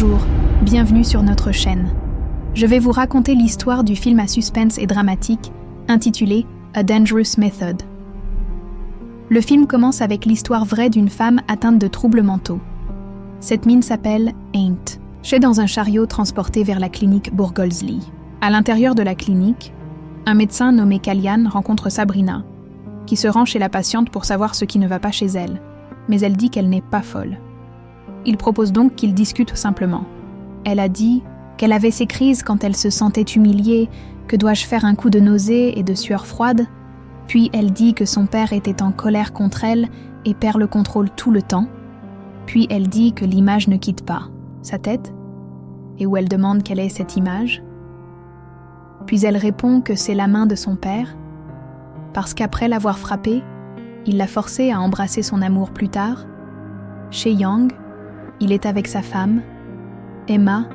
Bonjour, bienvenue sur notre chaîne. Je vais vous raconter l'histoire du film à suspense et dramatique intitulé A Dangerous Method. Le film commence avec l'histoire vraie d'une femme atteinte de troubles mentaux. Cette mine s'appelle Ain't. Elle est dans un chariot transporté vers la clinique Burgolsli. À l'intérieur de la clinique, un médecin nommé Kalyan rencontre Sabrina, qui se rend chez la patiente pour savoir ce qui ne va pas chez elle, mais elle dit qu'elle n'est pas folle. Il propose donc qu'ils discutent simplement. Elle a dit qu'elle avait ses crises quand elle se sentait humiliée, que dois-je faire un coup de nausée et de sueur froide. Puis elle dit que son père était en colère contre elle et perd le contrôle tout le temps. Puis elle dit que l'image ne quitte pas sa tête, et où elle demande quelle est cette image. Puis elle répond que c'est la main de son père, parce qu'après l'avoir frappée, il l'a forcée à embrasser son amour plus tard. Chez Young, il est avec sa femme, Emma,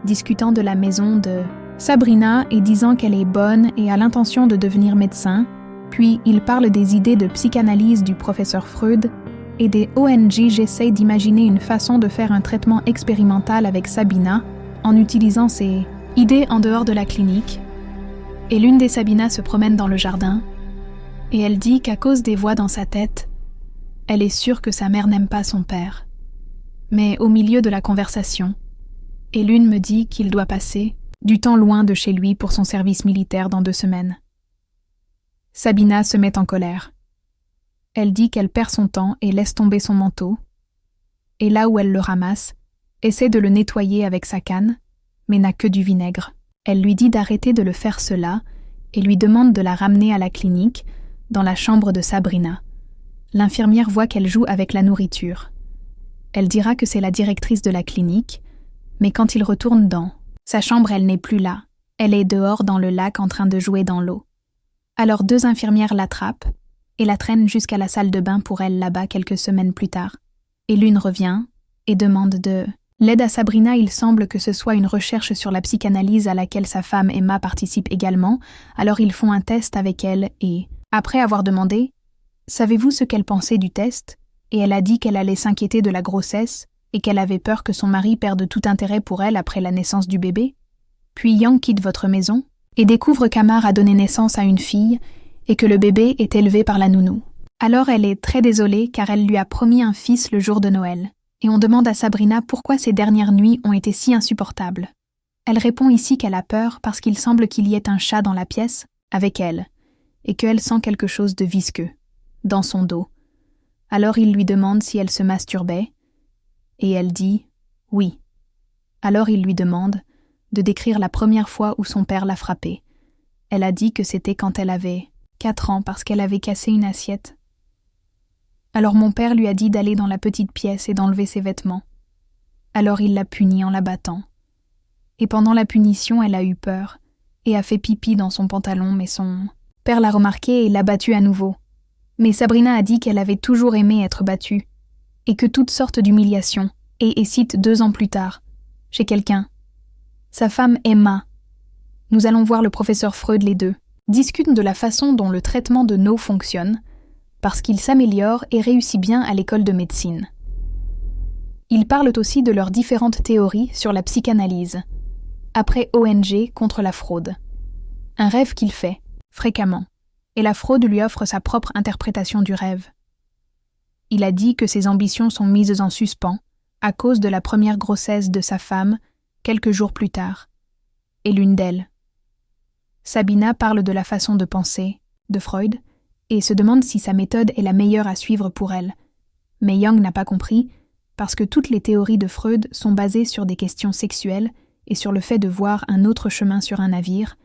discutant de la maison de Sabrina et disant qu'elle est bonne et a l'intention de devenir médecin. Puis il parle des idées de psychanalyse du professeur Freud et des ONG. J'essaie d'imaginer une façon de faire un traitement expérimental avec Sabina en utilisant ses idées en dehors de la clinique. Et l'une des Sabina se promène dans le jardin et elle dit qu'à cause des voix dans sa tête, elle est sûre que sa mère n'aime pas son père. Mais au milieu de la conversation, et l'une me dit qu'il doit passer du temps loin de chez lui pour son service militaire dans 2 semaines. Sabina se met en colère. Elle dit qu'elle perd son temps et laisse tomber son manteau, et là où elle le ramasse, essaie de le nettoyer avec sa canne, mais n'a que du vinaigre. Elle lui dit d'arrêter de le faire cela et lui demande de la ramener à la clinique, dans la chambre de Sabrina. L'infirmière voit qu'elle joue avec la nourriture. Elle dira que c'est la directrice de la clinique, mais quand il retourne dans sa chambre, elle n'est plus là. Elle est dehors dans le lac en train de jouer dans l'eau. Alors 2 infirmières l'attrapent et la traînent jusqu'à la salle de bain pour elle là-bas quelques semaines plus tard. Et l'une revient et demande de l'aide à Sabrina. Il semble que ce soit une recherche sur la psychanalyse à laquelle sa femme Emma participe également. Alors ils font un test avec elle et, après avoir demandé « Savez-vous ce qu'elle pensait du test ?» et elle a dit qu'elle allait s'inquiéter de la grossesse et qu'elle avait peur que son mari perde tout intérêt pour elle après la naissance du bébé. Puis Young quitte votre maison et découvre qu'Amar a donné naissance à une fille et que le bébé est élevé par la nounou. Alors elle est très désolée car elle lui a promis un fils le jour de Noël. Et on demande à Sabrina pourquoi ces dernières nuits ont été si insupportables. Elle répond ici qu'elle a peur parce qu'il semble qu'il y ait un chat dans la pièce avec elle et qu'elle sent quelque chose de visqueux dans son dos. Alors il lui demande si elle se masturbait, et elle dit « oui ». Alors il lui demande de décrire la première fois où son père l'a frappée. Elle a dit que c'était quand elle avait 4 ans parce qu'elle avait cassé une assiette. Alors mon père lui a dit d'aller dans la petite pièce et d'enlever ses vêtements. Alors il l'a punie en la battant. Et pendant la punition, elle a eu peur et a fait pipi dans son pantalon, mais son père l'a remarqué et l'a battue à nouveau. Mais Sabrina a dit qu'elle avait toujours aimé être battue, et que toutes sortes d'humiliations, et cite 2 ans plus tard, chez quelqu'un. Sa femme Emma. Nous allons voir le professeur Freud, les deux discutent de la façon dont le traitement de No fonctionne, parce qu'il s'améliore et réussit bien à l'école de médecine. Ils parlent aussi de leurs différentes théories sur la psychanalyse, après ONG contre la fraude. Un rêve qu'il fait, fréquemment. Et la fraude lui offre sa propre interprétation du rêve. Il a dit que ses ambitions sont mises en suspens à cause de la première grossesse de sa femme quelques jours plus tard, et l'une d'elles. Sabina parle de la façon de penser de Freud et se demande si sa méthode est la meilleure à suivre pour elle. Mais Young n'a pas compris parce que toutes les théories de Freud sont basées sur des questions sexuelles et sur le fait de voir un autre chemin sur un navire,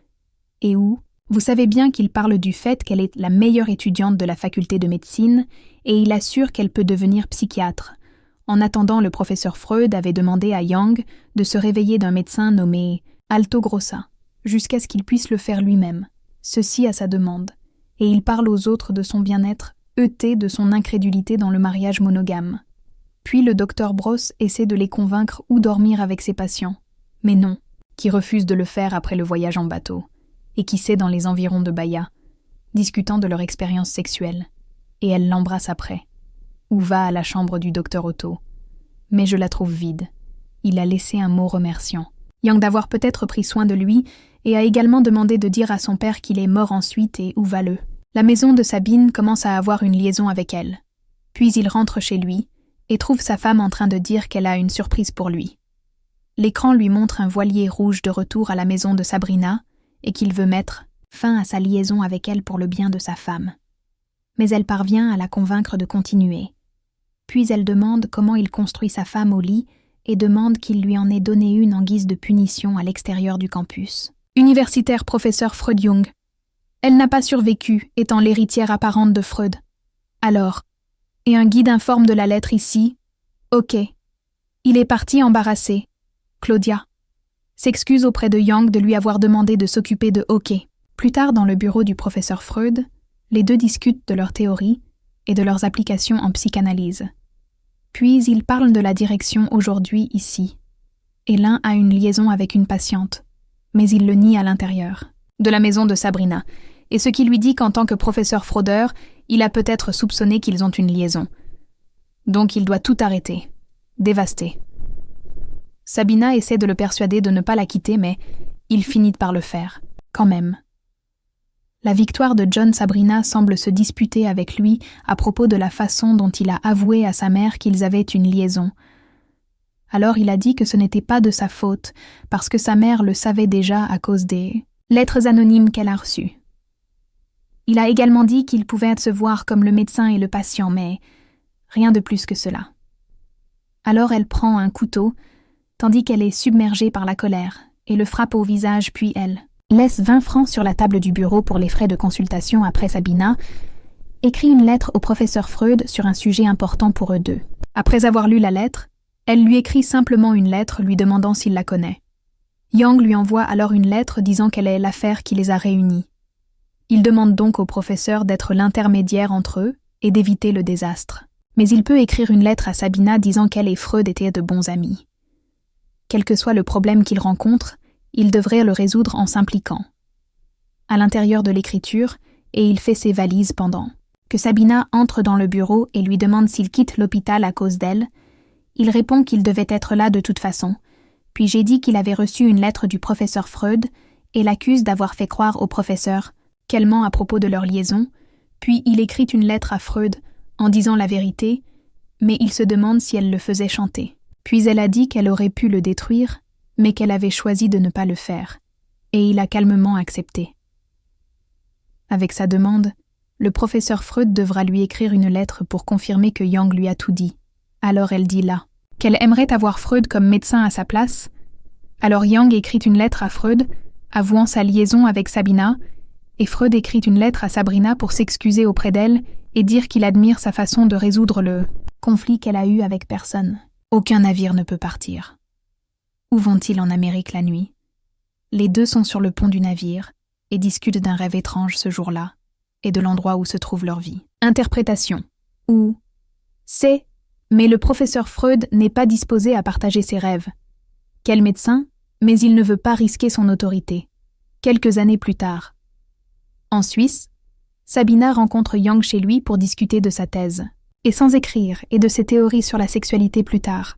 et où vous savez bien qu'il parle du fait qu'elle est la meilleure étudiante de la faculté de médecine et il assure qu'elle peut devenir psychiatre. En attendant, le professeur Freud avait demandé à Young de se réveiller d'un médecin nommé Alto Grossa, jusqu'à ce qu'il puisse le faire lui-même, ceci à sa demande, et il parle aux autres de son bien-être, heurté de son incrédulité dans le mariage monogame. Puis le docteur Bross essaie de les convaincre ou dormir avec ses patients, mais non, qui refuse de le faire après le voyage en bateau. Et qui sait dans les environs de Bahia, discutant de leur expérience sexuelle, et elle l'embrasse après, ou va à la chambre du docteur Otto. Mais je la trouve vide. Il a laissé un mot remerciant. Yang d'avoir peut-être pris soin de lui et a également demandé de dire à son père qu'il est mort ensuite et où va-le. La maison de Sabine commence à avoir une liaison avec elle. Puis il rentre chez lui et trouve sa femme en train de dire qu'elle a une surprise pour lui. L'écran lui montre un voilier rouge de retour à la maison de Sabrina et qu'il veut mettre fin à sa liaison avec elle pour le bien de sa femme. Mais elle parvient à la convaincre de continuer. Puis elle demande comment il construit sa femme au lit et demande qu'il lui en ait donné une en guise de punition à l'extérieur du campus. Universitaire professeur Freud Jung. Elle n'a pas survécu, étant l'héritière apparente de Freud. Alors, et un guide informe de la lettre ici. Ok. Il est parti embarrassé. Claudia s'excuse auprès de Yang de lui avoir demandé de s'occuper de Ok. Plus tard, dans le bureau du professeur Freud, les deux discutent de leurs théories et de leurs applications en psychanalyse. Puis ils parlent de la direction aujourd'hui ici. Et l'un a une liaison avec une patiente, mais il le nie à l'intérieur, de la maison de Sabrina, et ce qui lui dit qu'en tant que professeur fraudeur, il a peut-être soupçonné qu'ils ont une liaison. Donc il doit tout arrêter, dévaster. Sabina essaie de le persuader de ne pas la quitter, mais il finit par le faire, quand même. La victoire de John Sabrina semble se disputer avec lui à propos de la façon dont il a avoué à sa mère qu'ils avaient une liaison. Alors il a dit que ce n'était pas de sa faute, parce que sa mère le savait déjà à cause des lettres anonymes qu'elle a reçues. Il a également dit qu'ils pouvaient se voir comme le médecin et le patient, mais rien de plus que cela. Alors elle prend un couteau, tandis qu'elle est submergée par la colère, et le frappe au visage, puis elle laisse 20 francs sur la table du bureau pour les frais de consultation après Sabina, écrit une lettre au professeur Freud sur un sujet important pour eux deux. Après avoir lu la lettre, elle lui écrit simplement une lettre lui demandant s'il la connaît. Yang lui envoie alors une lettre disant qu'elle est l'affaire qui les a réunis. Il demande donc au professeur d'être l'intermédiaire entre eux et d'éviter le désastre. Mais il peut écrire une lettre à Sabina disant qu'elle et Freud étaient de bons amis. Quel que soit le problème qu'il rencontre, il devrait le résoudre en s'impliquant. À l'intérieur de l'écriture, et il fait ses valises pendant que Sabina entre dans le bureau et lui demande s'il quitte l'hôpital à cause d'elle, il répond qu'il devait être là de toute façon, puis j'ai dit qu'il avait reçu une lettre du professeur Freud et l'accuse d'avoir fait croire au professeur qu'elle ment à propos de leur liaison, puis il écrit une lettre à Freud en disant la vérité, mais il se demande si elle le faisait chanter. Puis elle a dit qu'elle aurait pu le détruire, mais qu'elle avait choisi de ne pas le faire, et il a calmement accepté. Avec sa demande, le professeur Freud devra lui écrire une lettre pour confirmer que Yang lui a tout dit. Alors elle dit là qu'elle aimerait avoir Freud comme médecin à sa place. Alors Yang écrit une lettre à Freud, avouant sa liaison avec Sabina, et Freud écrit une lettre à Sabrina pour s'excuser auprès d'elle et dire qu'il admire sa façon de résoudre le conflit qu'elle a eu avec personne. Aucun navire ne peut partir. Où vont-ils en Amérique la nuit? Les deux sont sur le pont du navire et discutent d'un rêve étrange ce jour-là et de l'endroit où se trouve leur vie. Interprétation. Ou c'est, mais le professeur Freud n'est pas disposé à partager ses rêves. Quel médecin, mais il ne veut pas risquer son autorité. Quelques années plus tard. En Suisse, Sabina rencontre Yang chez lui pour discuter de sa thèse, et sans écrire et de ses théories sur la sexualité plus tard.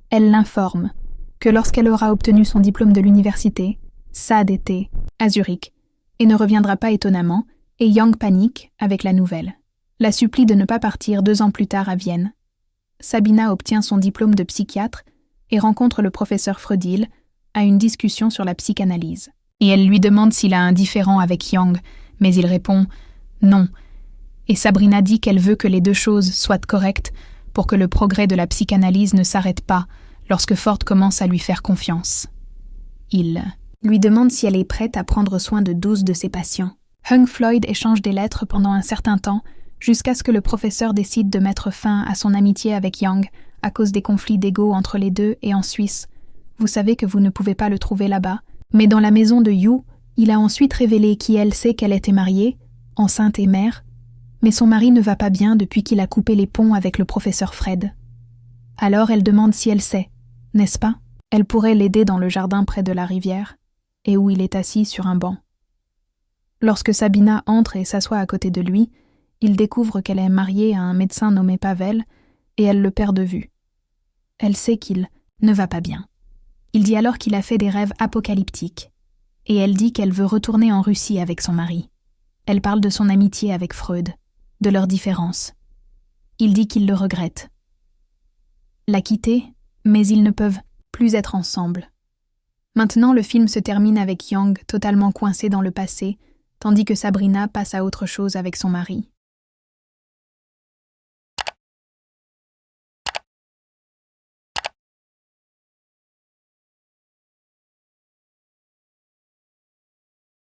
Elle l'informe que lorsqu'elle aura obtenu son diplôme de l'université, Sade était à Zurich, et ne reviendra pas étonnamment, et Yang panique avec la nouvelle. La supplie de ne pas partir 2 ans plus tard à Vienne. Sabina obtient son diplôme de psychiatre et rencontre le professeur Freudil à une discussion sur la psychanalyse. Et elle lui demande s'il a un différend avec Yang, mais il répond « non ». Et Sabrina dit qu'elle veut que les deux choses soient correctes pour que le progrès de la psychanalyse ne s'arrête pas lorsque Ford commence à lui faire confiance. Il lui demande si elle est prête à prendre soin de 12 de ses patients. Hung Floyd échange des lettres pendant un certain temps jusqu'à ce que le professeur décide de mettre fin à son amitié avec Yang à cause des conflits d'ego entre les deux et en Suisse. Vous savez que vous ne pouvez pas le trouver là-bas. Mais dans la maison de Yu, il a ensuite révélé qu'elle sait qu'elle était mariée, enceinte et mère, mais son mari ne va pas bien depuis qu'il a coupé les ponts avec le professeur Fred. Alors elle demande si elle sait, n'est-ce pas? Elle pourrait l'aider dans le jardin près de la rivière, et où il est assis sur un banc. Lorsque Sabina entre et s'assoit à côté de lui, il découvre qu'elle est mariée à un médecin nommé Pavel, et elle le perd de vue. Elle sait qu'il ne va pas bien. Il dit alors qu'il a fait des rêves apocalyptiques. Et elle dit qu'elle veut retourner en Russie avec son mari. Elle parle de son amitié avec Freud, de leurs différences. Il dit qu'il le regrette. L'a quitté, mais ils ne peuvent plus être ensemble. Maintenant, le film se termine avec Yang totalement coincé dans le passé, tandis que Sabrina passe à autre chose avec son mari.